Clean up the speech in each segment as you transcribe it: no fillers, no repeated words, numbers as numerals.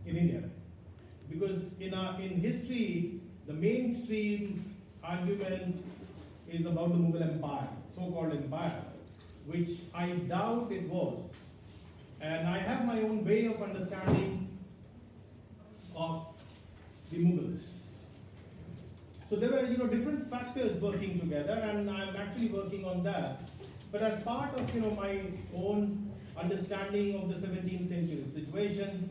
in India. Because in history, the mainstream argument is about the Mughal Empire, so-called empire, which I doubt it was. And I have my own way of understanding of the Mughals. So there were different factors working together, and I'm actually working on that. But as part of my own understanding of the 17th century situation,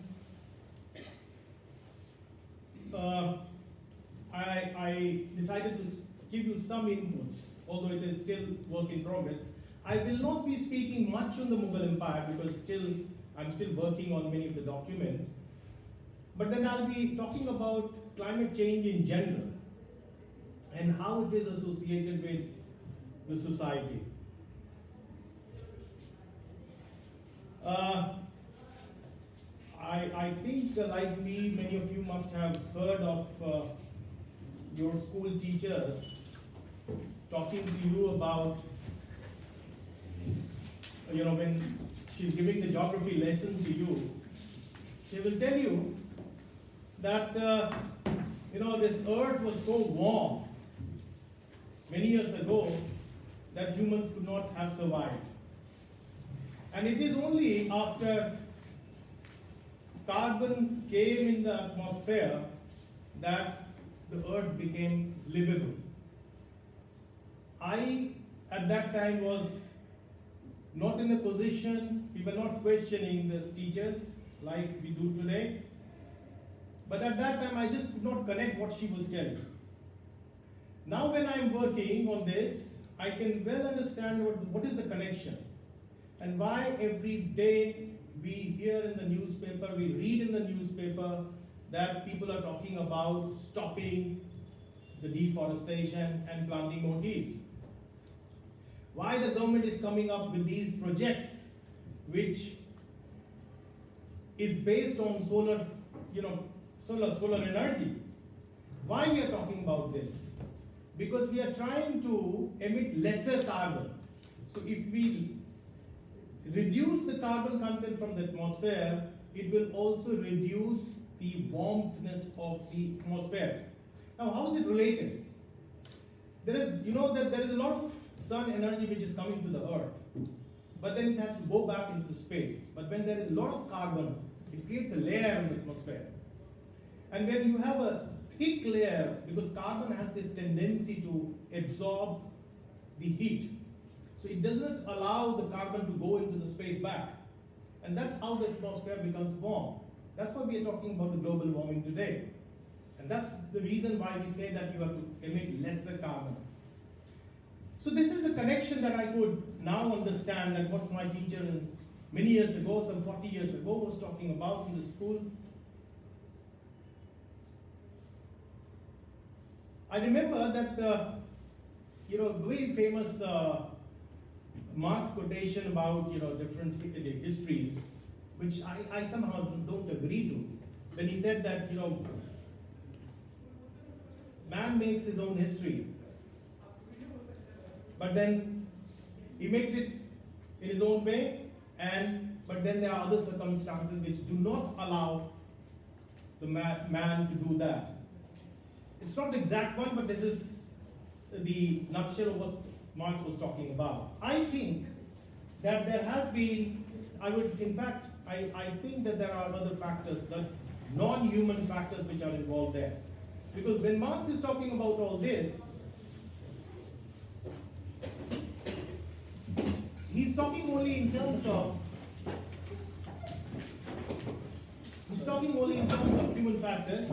I decided to give you some inputs, although it is still work in progress. I will not be speaking much on the Mughal Empire because I'm still working on many of the documents. But then I'll be talking about climate change in general and how it is associated with the society. I think, like me, many of you must have heard of your school teachers talking to you about, when she's giving the geography lesson to you, she will tell you that, this earth was so warm many years ago that humans could not have survived. And it is only after carbon came in the atmosphere that the earth became livable. I, at that time, was not in a position, we were not questioning these teachers like we do today. But at that time, I just could not connect what she was telling. Now when I'm working on this, I can well understand what is the connection and why every day we hear in the newspaper, we read in the newspaper that people are talking about stopping the deforestation and planting more trees. Why the government is coming up with these projects which is based on solar energy. Why we are talking about this? Because we are trying to emit lesser carbon. So if we reduce the carbon content from the atmosphere, it will also reduce the warmthness of the atmosphere. Now, how is it related? There is, that there is a lot of sun energy which is coming to the earth, but then it has to go back into the space. But when there is a lot of carbon, it creates a layer in the atmosphere. And when you have a thick layer, because carbon has this tendency to absorb the heat, so it does not allow the carbon to go into the space back. And that's how the atmosphere becomes warm. That's why we are talking about the global warming today. And that's the reason why we say that you have to emit lesser carbon. So this is a connection that I could now understand, and what my teacher many years ago, some 40 years ago, was talking about in the school. I remember that, very famous Marx quotation about, different histories, which I somehow don't agree to. When he said that, man makes his own history, but then he makes it in his own way, but then there are other circumstances which do not allow the man to do that. It's not the exact one, but this is the nutshell of what Marx was talking about. I think that there has been, I think that there are other factors, the non-human factors which are involved there. Because when Marx is talking about all this, he's talking only in terms of human factors.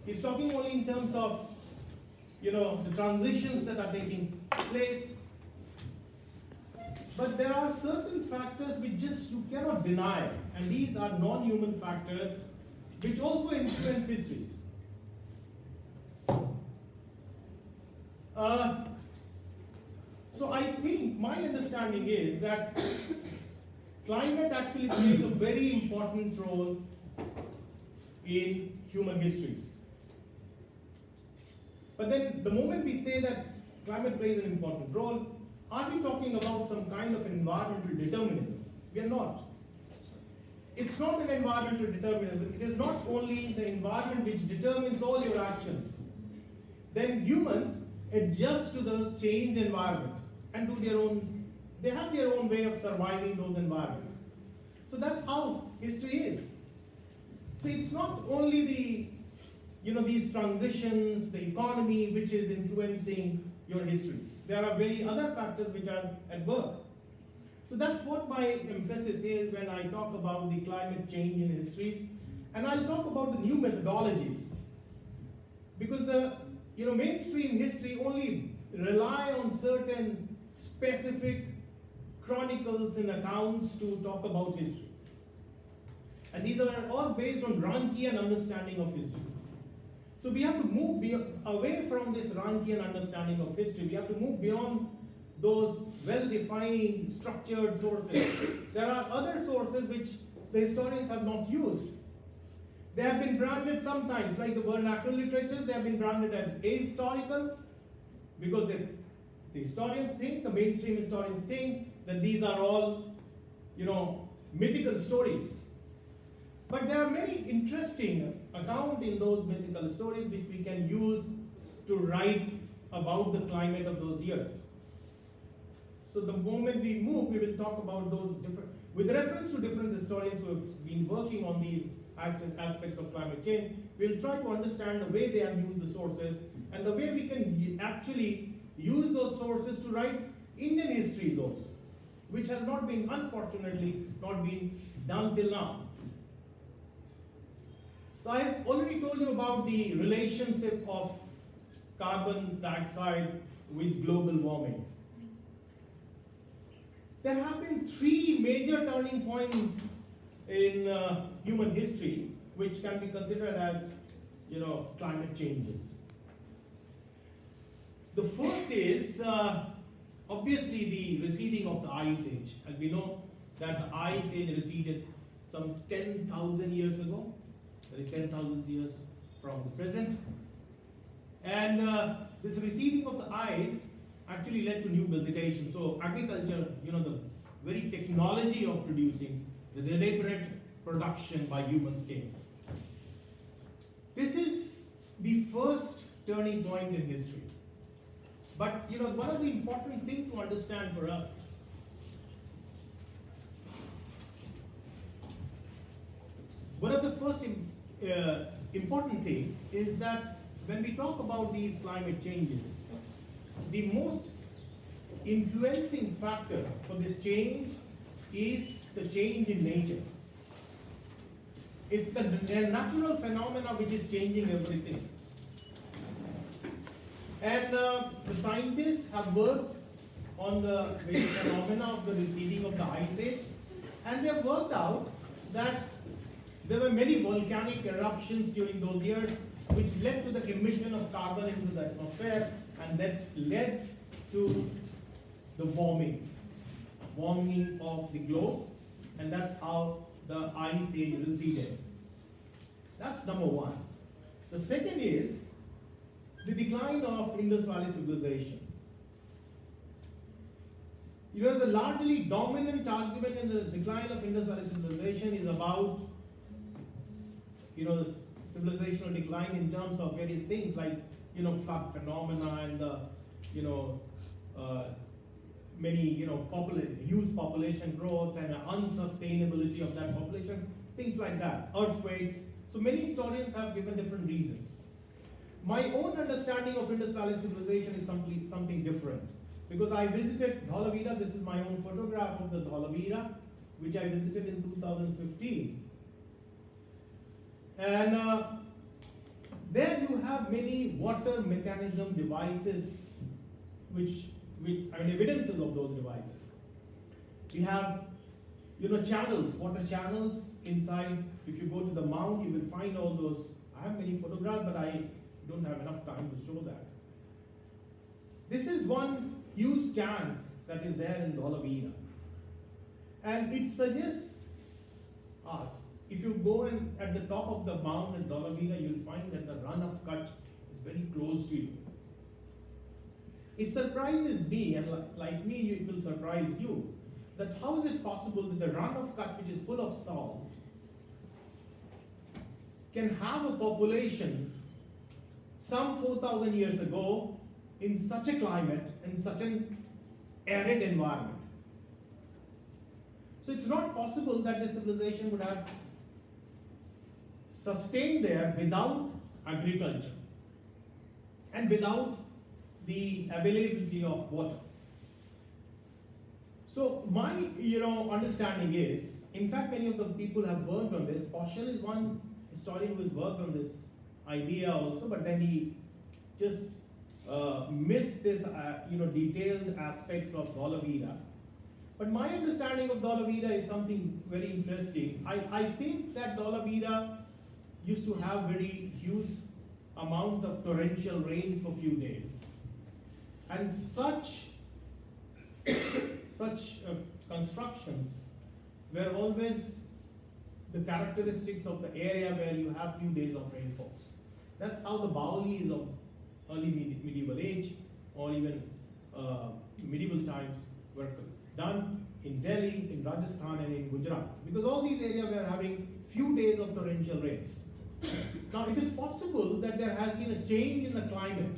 He's talking only in terms of, the transitions that are taking place. But there are certain factors which you cannot deny, and these are non-human factors which also influence histories. So I think my understanding is that climate actually plays a very important role in human histories. But then the moment we say that climate plays an important role, are we talking about some kind of environmental determinism? We are not. it's not an environmental determinism. It is not only the environment which determines all your actions. Then humans adjust to the changed environment and do their own, they have their own way of surviving those environments. So that's how history is. So it's not only the, these transitions, the economy which is influencing your histories. There are very other factors which are at work. So that's what my emphasis is when I talk about the climate change in histories. And I'll talk about the new methodologies. Because the mainstream history only rely on certain specific chronicles and accounts to talk about history. And these are all based on Rankian understanding of history. So we have to move away from this Rankian understanding of history. We have to move beyond those well-defined, structured sources. There are other sources which the historians have not used. They have been branded sometimes, like the vernacular literatures, they have been branded as ahistorical, because the historians think, the mainstream historians think, that these are all, mythical stories. But there are many interesting accounts in those mythical stories which we can use to write about the climate of those years. So the moment we move, we will talk about those different, with reference to different historians who have been working on these aspects of climate change, we'll try to understand the way they have used the sources and the way we can actually use those sources to write Indian histories also, which has not been, unfortunately, not been done till now. So I've already told you about the relationship of carbon dioxide with global warming. There have been three major turning points in human history which can be considered as, climate changes. The first is obviously the receding of the Ice Age. As we know that the Ice Age receded some 10,000 years ago, 10,000 years from the present. And this receding of the ice actually led to new vegetation. So agriculture, the very technology of producing, the deliberate production by humans came. This is the first turning point in history. But one of the important things to understand for us, one of the first important thing is that when we talk about these climate changes, the most influencing factor for this change is the change in nature. It's the natural phenomena which is changing everything. And the scientists have worked on the phenomena of the receding of the ice age, and they have worked out that there were many volcanic eruptions during those years which led to the emission of carbon into the atmosphere, and that led to the warming of the globe, and that's how the ice age receded. That's number one. The second is the decline of Indus Valley civilization. The largely dominant argument in the decline of Indus Valley civilization is about the civilizational decline in terms of various things like flood phenomena and the many huge population growth and unsustainability of that population, things like that, earthquakes. So many historians have given different reasons. My own understanding of Indus Valley civilization is something different, because I visited Dholavira. This is my own photograph of the Dholavira, which I visited in 2015. And there you have many water mechanism devices, evidences of those devices. We have, channels, water channels inside. If you go to the mound, you will find all those. I have many photographs, but I don't have enough time to show that. This is one huge tank that is there in Dholavira. And it suggests us, if you go and at the top of the mound in Dholavira, you'll find that the run of Kutch is very close to you. It surprises me, and like me, it will surprise you, that how is it possible that the run of Kutch, which is full of salt, can have a population some 4,000 years ago in such a climate, in such an arid environment. So it's not possible that the civilization would have sustained there without agriculture and without the availability of water. So my understanding is, in fact, many of the people have worked on this. Poschel is one historian who has worked on this idea also, but then he just missed this detailed aspects of Dollar Vida. But my understanding of Dollar Vida is something very interesting. I think that Dollar Vida used to have very huge amount of torrential rains for few days, and such constructions were always the characteristics of the area where you have few days of rainfalls. That's how the Baolis of early medieval age or even medieval times were done in Delhi, in Rajasthan and in Gujarat, because all these areas were having few days of torrential rains. Now it is possible that there has been a change in the climate.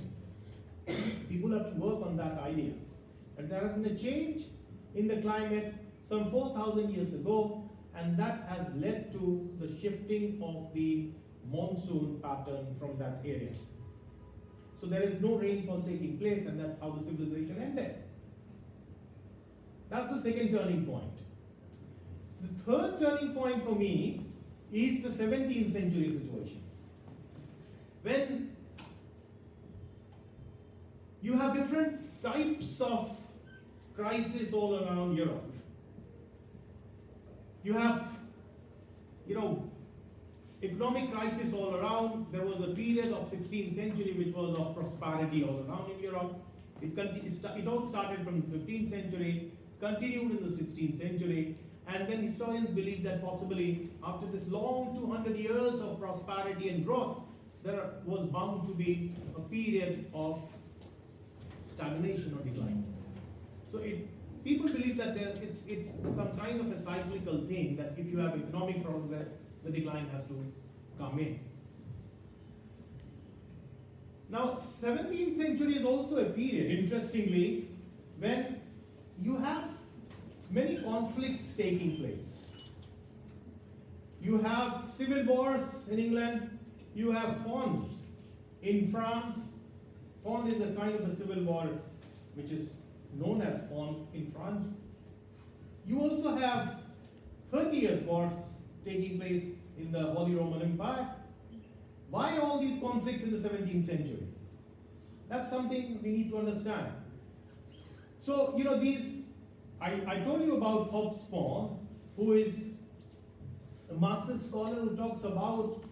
People have to work on that idea. But there has been a change in the climate some 4,000 years ago, and that has led to the shifting of the monsoon pattern from that area. So there is no rainfall taking place, and that's how the civilization ended. That's the second turning point. The third turning point for me is the 17th century situation, when you have different types of crisis all around Europe. You have, economic crisis all around. There was a period of 16th century which was of prosperity all around in Europe. It all started from the 15th century, continued in the 16th century, and then historians believe that possibly after this long 200 years of prosperity and growth, there was bound to be a period of stagnation or decline. So people believe that it's some kind of a cyclical thing, that if you have economic progress, the decline has to come in. Now, 17th century is also a period, interestingly, when you have many conflicts taking place. You have civil wars in England, you have Fronde in France. Fronde is a kind of a civil war which is known as Fronde in France. You also have 30 years wars taking place in the Holy Roman Empire. Why all these conflicts in the 17th century? That's something we need to understand. So, I told you about Hobsbawm, who is a Marxist scholar who talks about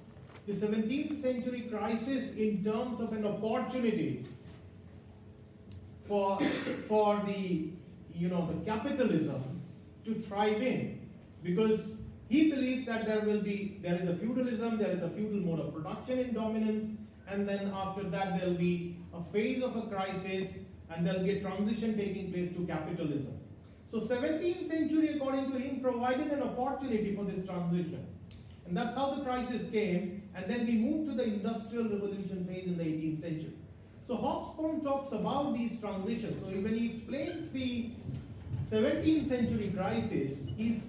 the 17th century crisis in terms of an opportunity for the capitalism to thrive in, because he believes that there is a feudalism, there is a feudal mode of production in dominance, and then after that there will be a phase of a crisis, and there will be a transition taking place to capitalism. So 17th century, according to him, provided an opportunity for this transition. And that's how the crisis came, and then we moved to the Industrial Revolution phase in the 18th century. So Hobsbawm talks about these transitions. So when he explains the 17th century crisis, he's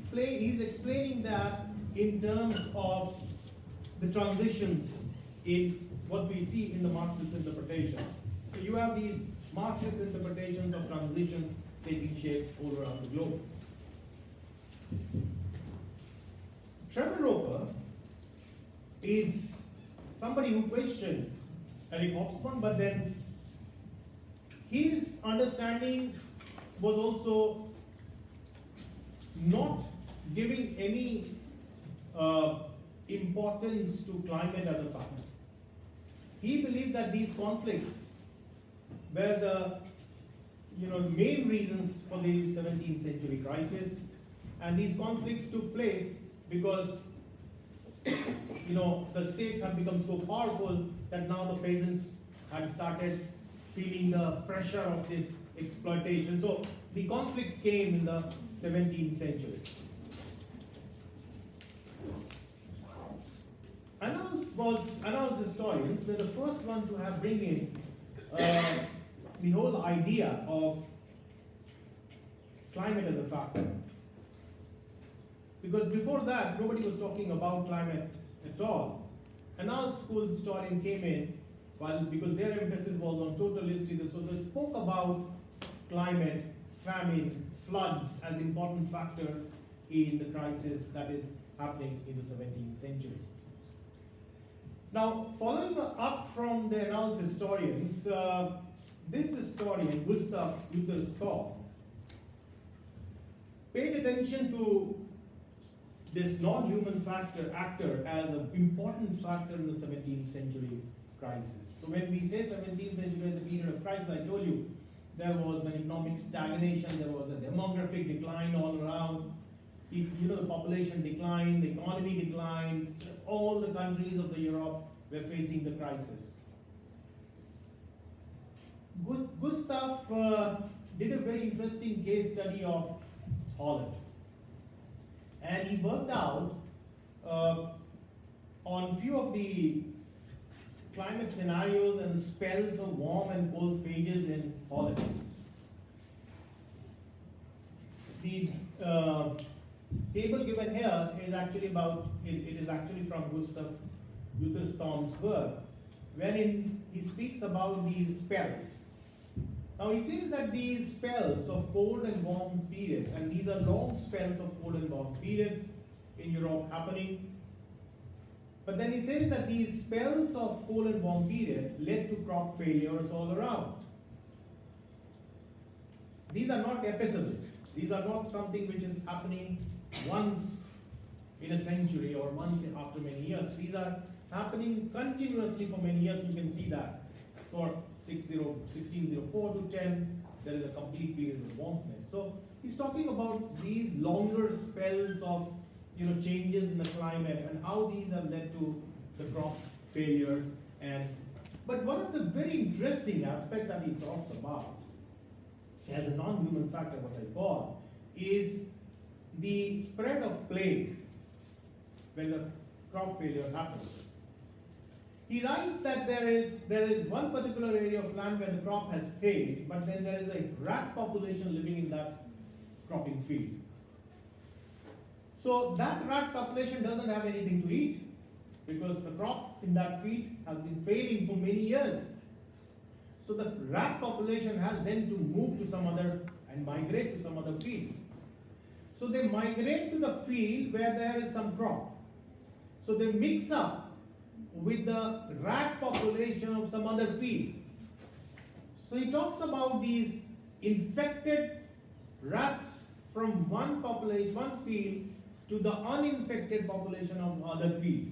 explaining that in terms of the transitions in what we see in the Marxist interpretations. So you have these Marxist interpretations of transitions taking shape all around the globe. Trevor Roper is somebody who questioned Eric Hobsbawm, but then his understanding was also not giving any importance to climate as a factor. He believed that these conflicts were the main reasons for the 17th century crisis, and these conflicts took place because the states have become so powerful that now the peasants had started feeling the pressure of this exploitation. So the conflicts came in the 17th century. And now was annals historians were the first one to have bring in the whole idea of climate as a factor. Because before that, nobody was talking about climate at all. Annals school historian came in, because their emphasis was on total history, so they spoke about climate, famine, floods as important factors in the crisis that is happening in the 17th century. Now, following up from the annals historians, this historian, Gustav Storm, paid attention to this non-human actor as an important factor in the 17th century crisis. So when we say 17th century as a period of crisis, I told you there was an economic stagnation, there was a demographic decline all around. The population declined, the economy declined, all the countries of Europe were facing the crisis. Gustav did a very interesting case study of Holland. And he worked out on few of the climate scenarios and spells of warm and cold phases in Holland. The table given here is actually it is actually from Gustav Storm's work, wherein he speaks about these spells. Now he says that these spells of cold and warm periods, and these are long spells of cold and warm periods in Europe happening. But then he says that these spells of cold and warm period led to crop failures all around. These are not episodic. These are not something which is happening once in a century or once after many years. These are happening continuously for many years. You can see that for 1604 to 10, there is a complete period of warmness. So he's talking about these longer spells of changes in the climate and how these have led to the crop failures. But one of the very interesting aspects that he talks about as a non-human factor, what I call, is the spread of plague when the crop failure happens. He writes that there is one particular area of land where the crop has failed, but then there is a rat population living in that cropping field. So that rat population doesn't have anything to eat because the crop in that field has been failing for many years. So the rat population has then to move to some other and migrate to some other field. So they migrate to the field where there is some crop. So they mix up with the rat population of some other field. So he talks about these infected rats from one field to the uninfected population of other field.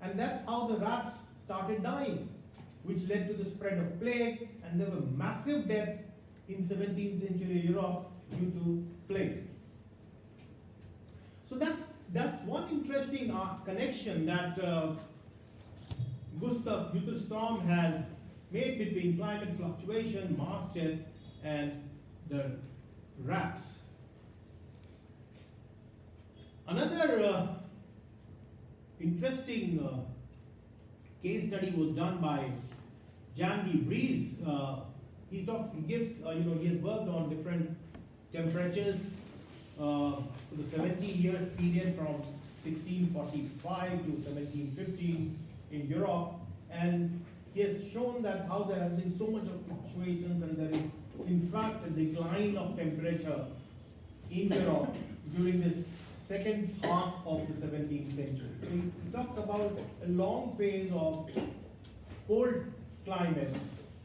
And that's how the rats started dying, which led to the spread of plague, and there were massive deaths in 17th century Europe due to plague. So that's one interesting connection that Gustav Storm has made between climate fluctuation, mass death, and the rats. Another interesting case study was done by Jan de Vries. He has worked on different temperatures for the 70 years period from 1645 to 1715 in Europe, and he has shown that how there has been so much of fluctuations, and there is in fact a decline of temperature in Europe during this second half of the 17th century. So he talks about a long phase of cold climate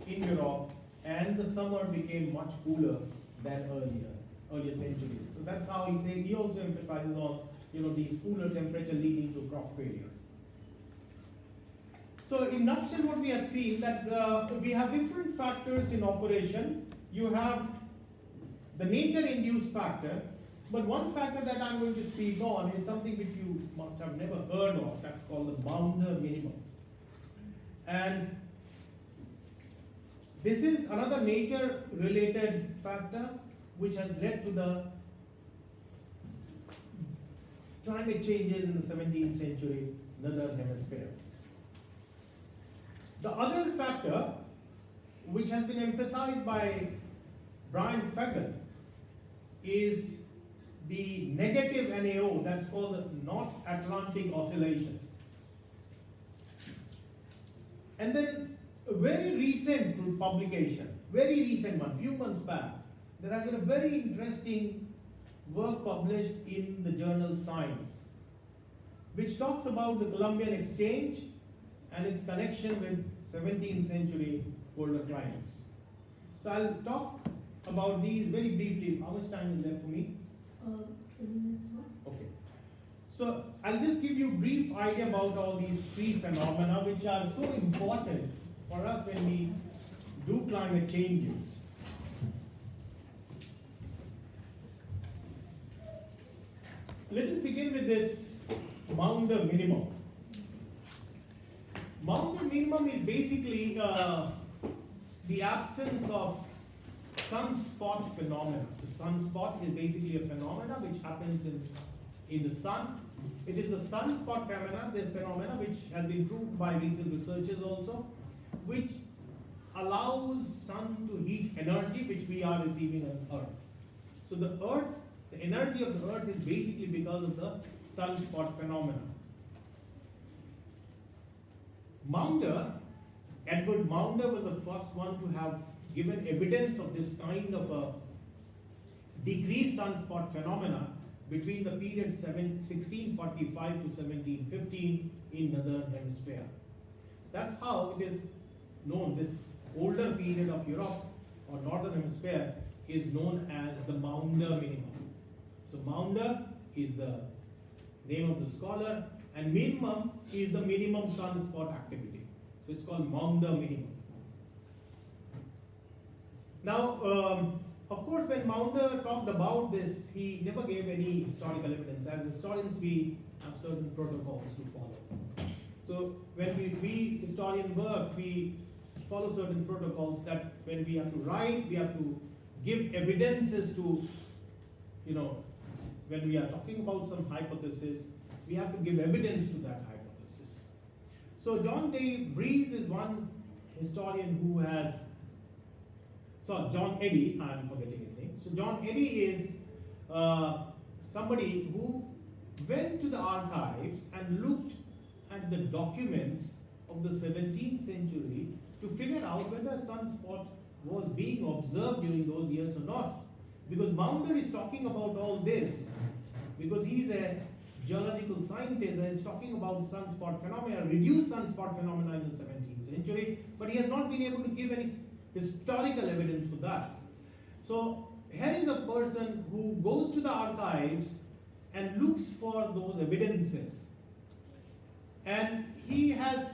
in Europe, and the summer became much cooler than earlier centuries. So that's how he also emphasizes on these cooler temperature leading to crop failures. So in nutshell, what we have seen that we have different factors in operation. You have the nature-induced factor, but one factor that I'm going to speak on is something which you must have never heard of. That's called the Maunder minimum. And this is another nature-related factor which has led to the climate changes in the 17th century Northern Hemisphere. The other factor, which has been emphasized by Brian Fagan, is the negative NAO, that's called the North Atlantic Oscillation. And then a very recent publication, very recent one, few months back, there has been a very interesting work published in the journal Science, which talks about the Columbian exchange and its connection with 17th century polar climates. So I'll talk about these very briefly. How much time is left for me? 20 minutes more. Okay. So I'll just give you a brief idea about all these three phenomena which are so important for us when we do climate changes. Let us begin with this Maunder minimum. Maunder minimum is basically the absence of sunspot phenomena. The sunspot is basically a phenomena which happens in the sun. It is the sunspot phenomena which has been proved by recent researchers also, which allows sun to heat energy which we are receiving on Earth. So the energy of the Earth is basically because of the sunspot phenomena. Maunder, Edward Maunder was the first one to have given evidence of this kind of a decreased sunspot phenomena between the period 1645 to 1715 in northern hemisphere. That's how it is known. This older period of Europe or northern hemisphere is known as the Maunder minimum. So Maunder is the name of the scholar, and minimum is the minimum sunspot activity. So it's called Maunder minimum. Now, of course, when Maunder talked about this, he never gave any historical evidence. As historians, we have certain protocols to follow. So when we historian work, we follow certain protocols that when we have to write, we have to give evidences to, when we are talking about some hypothesis, we have to give evidence to that hypothesis. So John Vries is one historian who has, John Eddy, I'm forgetting his name. So John Eddy is somebody who went to the archives and looked at the documents of the 17th century to figure out whether a sunspot was being observed during those years or not. Because Maunder is talking about all this, because he's a geological scientist and is talking about sunspot phenomena, reduced sunspot phenomena in the 17th century, but he has not been able to give any historical evidence for that. So here is a person who goes to the archives and looks for those evidences. And he has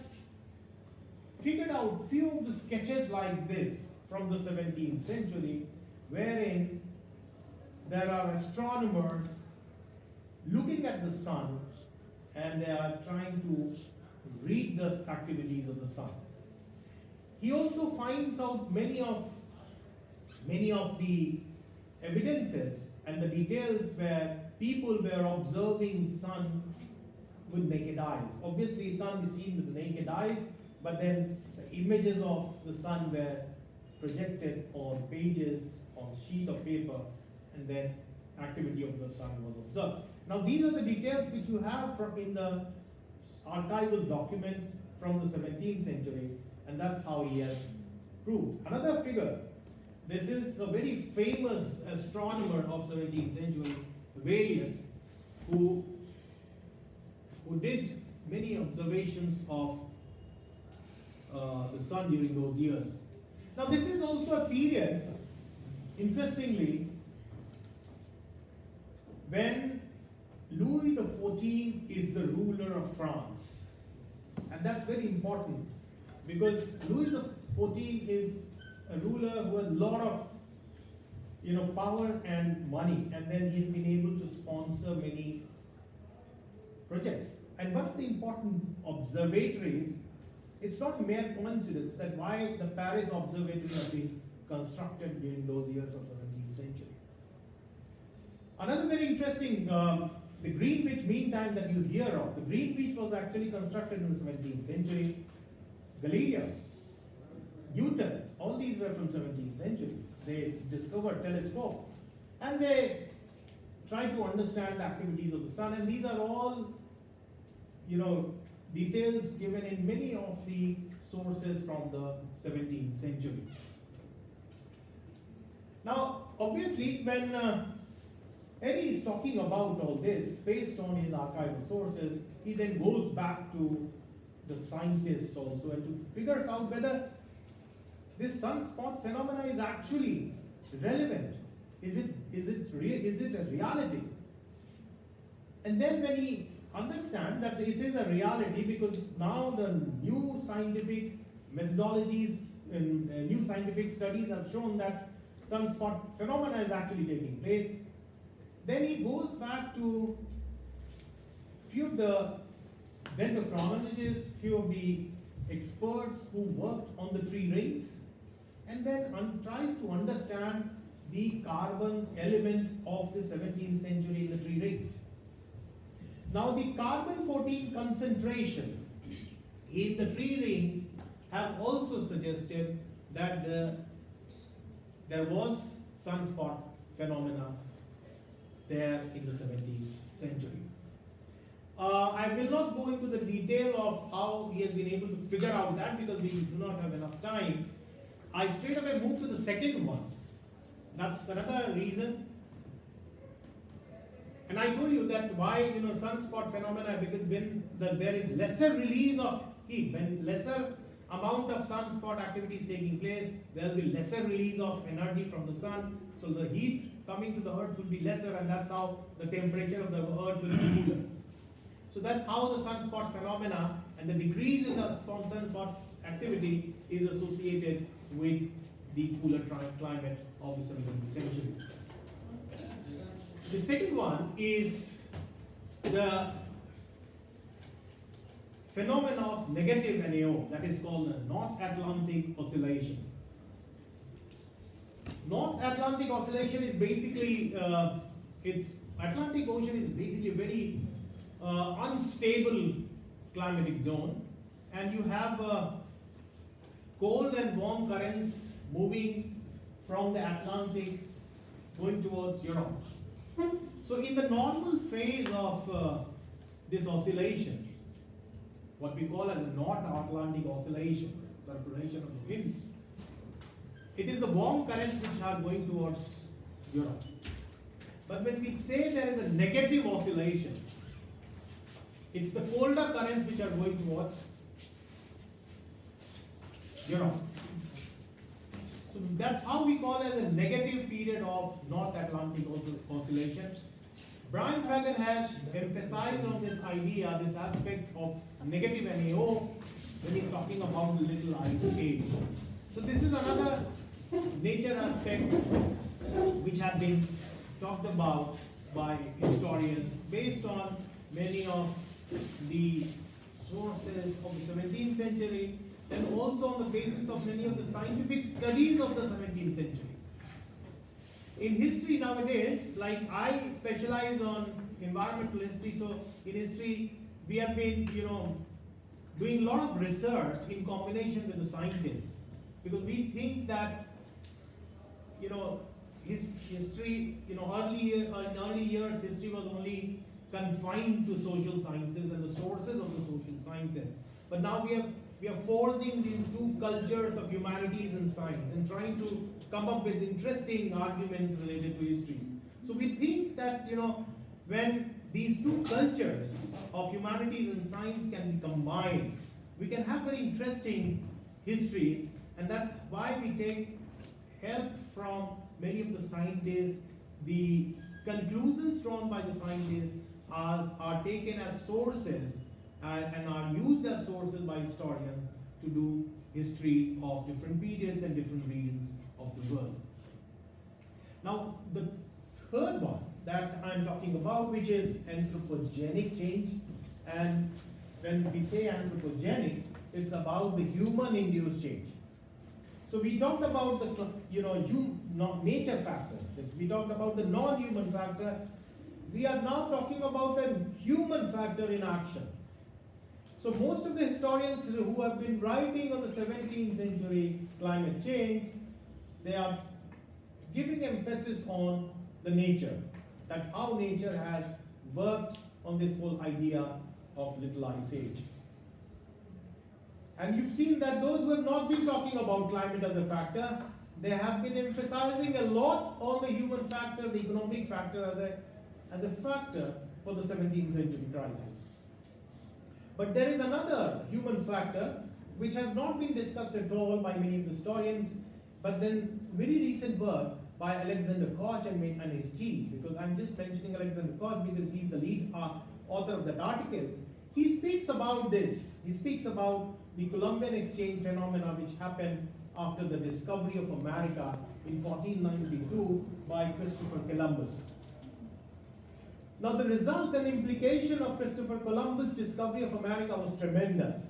figured out few of the sketches like this from the 17th century, wherein there are astronomers looking at the sun and they are trying to read the activities of the sun. He also finds out many of the evidences and the details where people were observing sun with naked eyes. Obviously it can't be seen with the naked eyes, but then the images of the sun were projected on pages, on sheet of paper, and then activity of the sun was observed. Now these are the details which you have in the archival documents from the 17th century, and that's how he has proved. Another figure, this is a very famous astronomer of 17th century, Valius, who did many observations of the sun during those years. Now this is also a period, interestingly, when Louis XIV is the ruler of France. And that's very important because Louis XIV is a ruler who has a lot of power and money, and then he's been able to sponsor many projects. And one of the important observatories, it's not a mere coincidence that why the Paris Observatory has been constructed during those years of the 17th century. Another very interesting, the Greenwich Mean Time that you hear of, the Greenwich was actually constructed in the 17th century. Galileo, Newton, all these were from 17th century. They discovered telescope and they tried to understand the activities of the sun, and these are all, details given in many of the sources from the 17th century. Now, obviously, when Eddie is talking about all this based on his archival sources, he then goes back to the scientists also and to figures out whether this sunspot phenomena is actually relevant. Is it a reality? And then when he understands that it is a reality, because now the new scientific methodologies and new scientific studies have shown that sunspot phenomena is actually taking place, then he goes back to few of the dendrochronologists, few of the experts who worked on the tree rings, and then tries to understand the carbon element of the 17th century in the tree rings. Now, the carbon-14 concentration in the tree rings have also suggested that there was sunspot phenomena there in the 17th century. I will not go into the detail of how he has been able to figure out that, because we do not have enough time. I straight away move to the second one. That's another reason. And I told you that why sunspot phenomena, because when there is lesser release of heat, when lesser amount of sunspot activity is taking place, there will be lesser release of energy from the sun. So the heat coming to the earth will be lesser, and that's how the temperature of the earth will be cooler. So that's how the sunspot phenomena and the decrease in the sunspot activity is associated with the cooler climate of the 17th century. The second one is the phenomena of negative NAO, that is called the North Atlantic Oscillation. North Atlantic Oscillation is basically, Atlantic Ocean is basically a very unstable climatic zone, and you have cold and warm currents moving from the Atlantic going towards Europe. So in the normal phase of this oscillation, what we call as the North Atlantic Oscillation, circulation of the winds, it is the warm currents which are going towards Europe. But when we say there is a negative oscillation, it's the colder currents which are going towards Europe. So that's how we call it a negative period of North Atlantic Oscillation. Brian Fagan has emphasized on this idea, this aspect of negative NAO when he's talking about the Little Ice Age. So this is another nature aspect which have been talked about by historians based on many of the sources of the 17th century, and also on the basis of many of the scientific studies of the 17th century. In history nowadays, like I specialize on environmental history, so in history we have been doing a lot of research in combination with the scientists, because we think that history, in early years history was only confined to social sciences and the sources of the social sciences. But now we are forging these two cultures of humanities and science and trying to come up with interesting arguments related to histories. So we think that when these two cultures of humanities and science can be combined, we can have very interesting histories, and that's why we take help from many of the scientists. The conclusions drawn by the scientists are taken as sources and are used as sources by historians to do histories of different periods and different regions of the world. Now, the third one that I'm talking about, which is anthropogenic change, and when we say anthropogenic, it's about the human-induced change. So we talked about the nature factor, we talked about the non-human factor. We are now talking about a human factor in action. So most of the historians who have been writing on the 17th century climate change, they are giving emphasis on the nature, that how nature has worked on this whole idea of little ice age. And you've seen that those who have not been talking about climate as a factor, they have been emphasizing a lot on the human factor, the economic factor as a factor for the 17th century crisis. But there is another human factor which has not been discussed at all by many of the historians, but then very recent work by Alexander Koch and his team, because I'm just mentioning Alexander Koch because he's the lead author of that article. He speaks about this. He speaks about the Columbian exchange phenomena which happened after the discovery of America in 1492 by Christopher Columbus. Now the result and implication of Christopher Columbus' discovery of America was tremendous.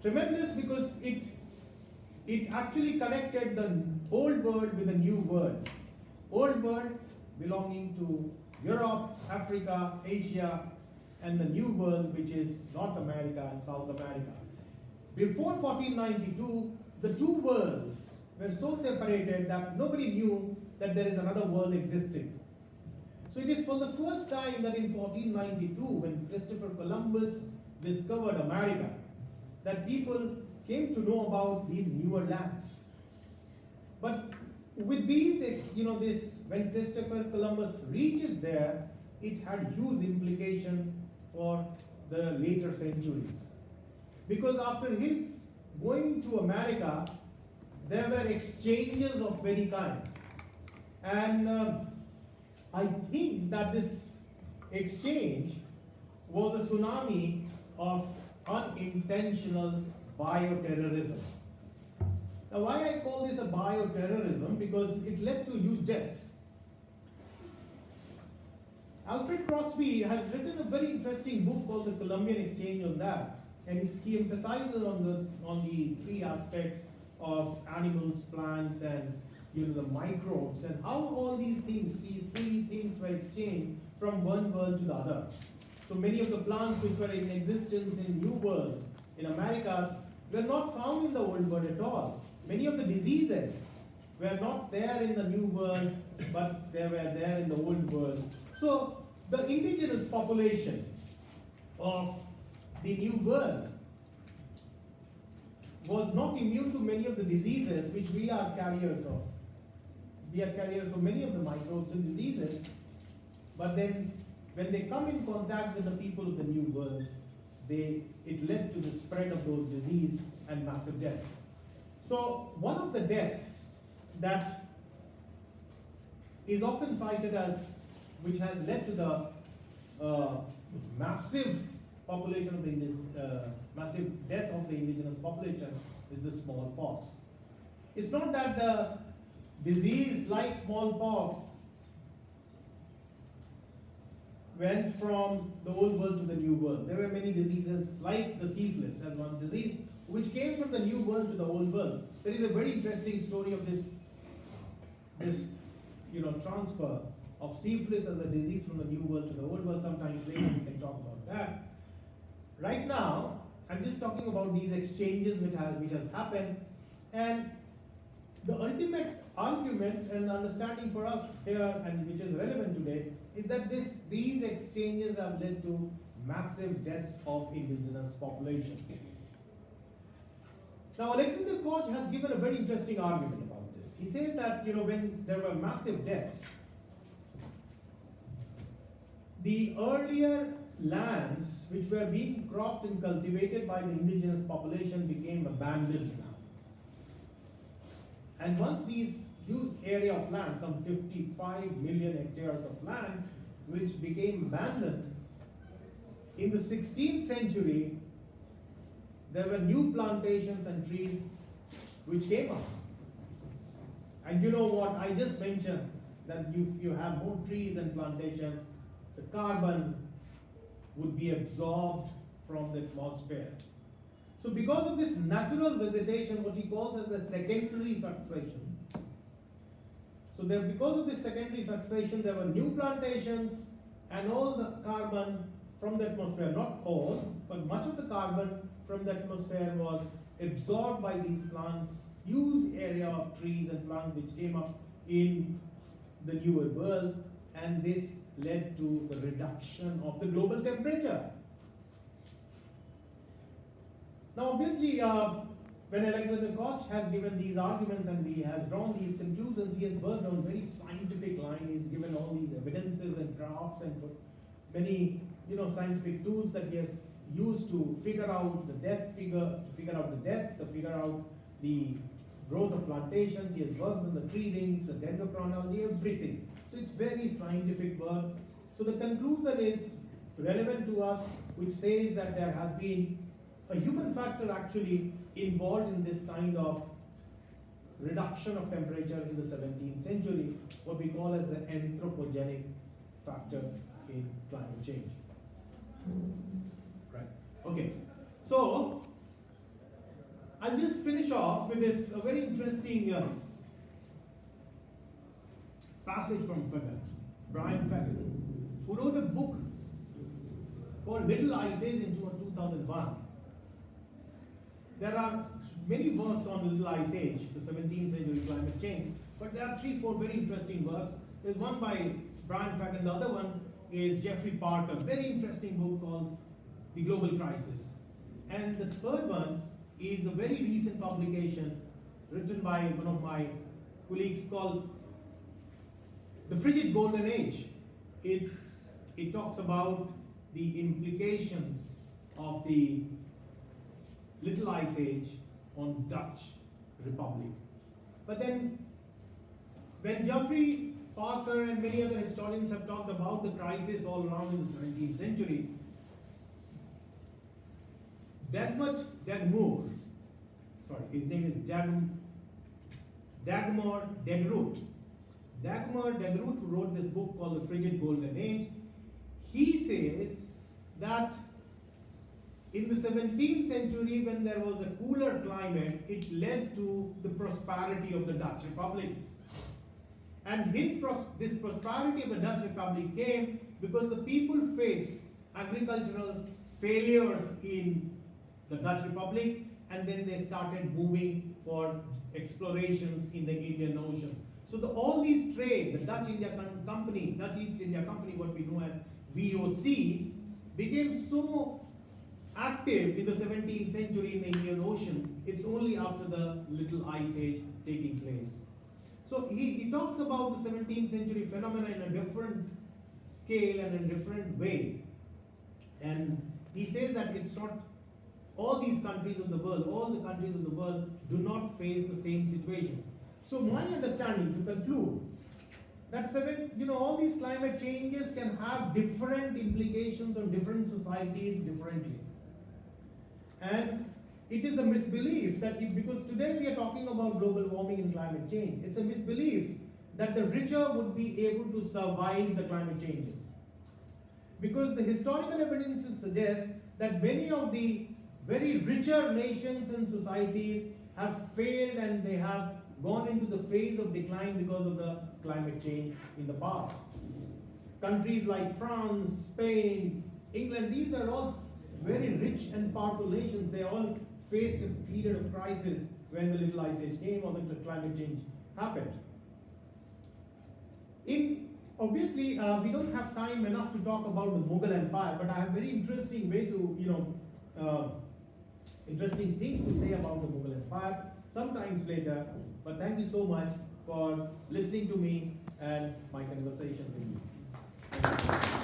Tremendous because it actually connected the old world with the new world. Old world belonging to Europe, Africa, Asia, and the new world which is North America and South America. Before 1492, the two worlds were so separated that nobody knew that there is another world existing. So it is for the first time that in 1492, when Christopher Columbus discovered America, that people came to know about these newer lands. But with these, when Christopher Columbus reaches there, it had huge implication for the later centuries. Because after his going to America, there were exchanges of many kinds. And I think that this exchange was a tsunami of unintentional bioterrorism. Now, why I call this a bioterrorism? Because it led to huge deaths. Alfred Crosby has written a very interesting book called The Columbian Exchange on that, and he emphasizes on the three aspects of animals, plants, and the microbes, and how all these three things were exchanged from one world to the other. So many of the plants which were in existence in New World, in America, were not found in the Old World at all. Many of the diseases were not there in the New World, but they were there in the Old World. So the indigenous population of the New World was not immune to many of the diseases which we are carriers of. We are carriers of many of the microbes and diseases, but then when they come in contact with the people of the New World, it led to the spread of those diseases and massive deaths. So one of the deaths that is often cited as which has led to the massive population of the massive death of the indigenous population is the smallpox. It's not that the disease like smallpox went from the old world to the new world. There were many diseases like the syphilis as one disease which came from the new world to the old world. There is a very interesting story of this transfer of syphilis as a disease from the new world to the old world. Sometimes later we can talk about that. Right now, I'm just talking about these exchanges which has happened, and the ultimate argument and understanding for us here, and which is relevant today, is that these exchanges have led to massive deaths of indigenous population. Now, Alexander Koch has given a very interesting argument about this. He says that when there were massive deaths, the earlier lands which were being cropped and cultivated by the indigenous population became abandoned now. And once these huge area of land, some 55 million hectares of land, which became abandoned, in the 16th century, there were new plantations and trees which came up. And you know what, I just mentioned that you have more trees and plantations, the carbon would be absorbed from the atmosphere. So because of this natural vegetation, what he calls as the secondary succession. So because of this secondary succession, there were new plantations and all the carbon from the atmosphere, not all, but much of the carbon from the atmosphere was absorbed by these plants, huge area of trees and plants which came up in the newer world, and this led to the reduction of the global temperature. Now obviously, when Alexander Koch has given these arguments and he has drawn these conclusions, he has worked on very scientific line. He's given all these evidences and graphs and many scientific tools that he has used to figure out the depth, figure out the depths, to figure out the growth of plantations. He has worked on the tree rings, the dendrochronology, everything. So it's very scientific work. So the conclusion is relevant to us, which says that there has been a human factor actually involved in this kind of reduction of temperature in the 17th century, what we call as the anthropogenic factor in climate change. Right. Okay. So I'll just finish off with this very interesting passage from Brian Fagan, who wrote a book called Middle Ice Age in 2001. There are many works on Little Ice Age, the 17th century climate change, but there are 3-4 very interesting works. There's one by Brian Fagan, the other one is Jeffrey Parker, very interesting book called The Global Crisis. And the third one is a very recent publication written by one of my colleagues called The Frigid Golden Age. It talks about the implications of the Little Ice Age on Dutch Republic. But then when Jeffrey Parker and many other historians have talked about the crisis all around in the 17th century, Dagmar Degroot. Dagmar Degroot, who wrote this book called The Frigid Golden Age, he says that in the 17th century, when there was a cooler climate, it led to the prosperity of the Dutch Republic. And this prosperity of the Dutch Republic came because the people faced agricultural failures in the Dutch Republic, and then they started moving for explorations in the Indian Oceans. So all these trade, the Dutch East India Company, what we know as VOC, became so active in the 17th century in the Indian Ocean. It's only after the Little Ice Age taking place. So he talks about the 17th century phenomena in a different scale and a different way. And he says that it's not all these countries of the world, all the countries of the world do not face the same situations. So my understanding, to conclude, that all these climate changes can have different implications on different societies differently. And it is a misbelief that because today we are talking about global warming and climate change, it's a misbelief that the richer would be able to survive the climate changes. Because the historical evidences suggest that many of the very richer nations and societies have failed and they have gone into the phase of decline because of the climate change in the past. Countries like France, Spain, England, these are all very rich and powerful nations. They all faced a period of crisis when the Little Ice Age came or the climate change happened. Obviously, we don't have time enough to talk about the Mughal Empire, but I have very interesting way to, interesting things to say about the Mughal Empire sometimes later. But thank you so much for listening to me and my conversation with you.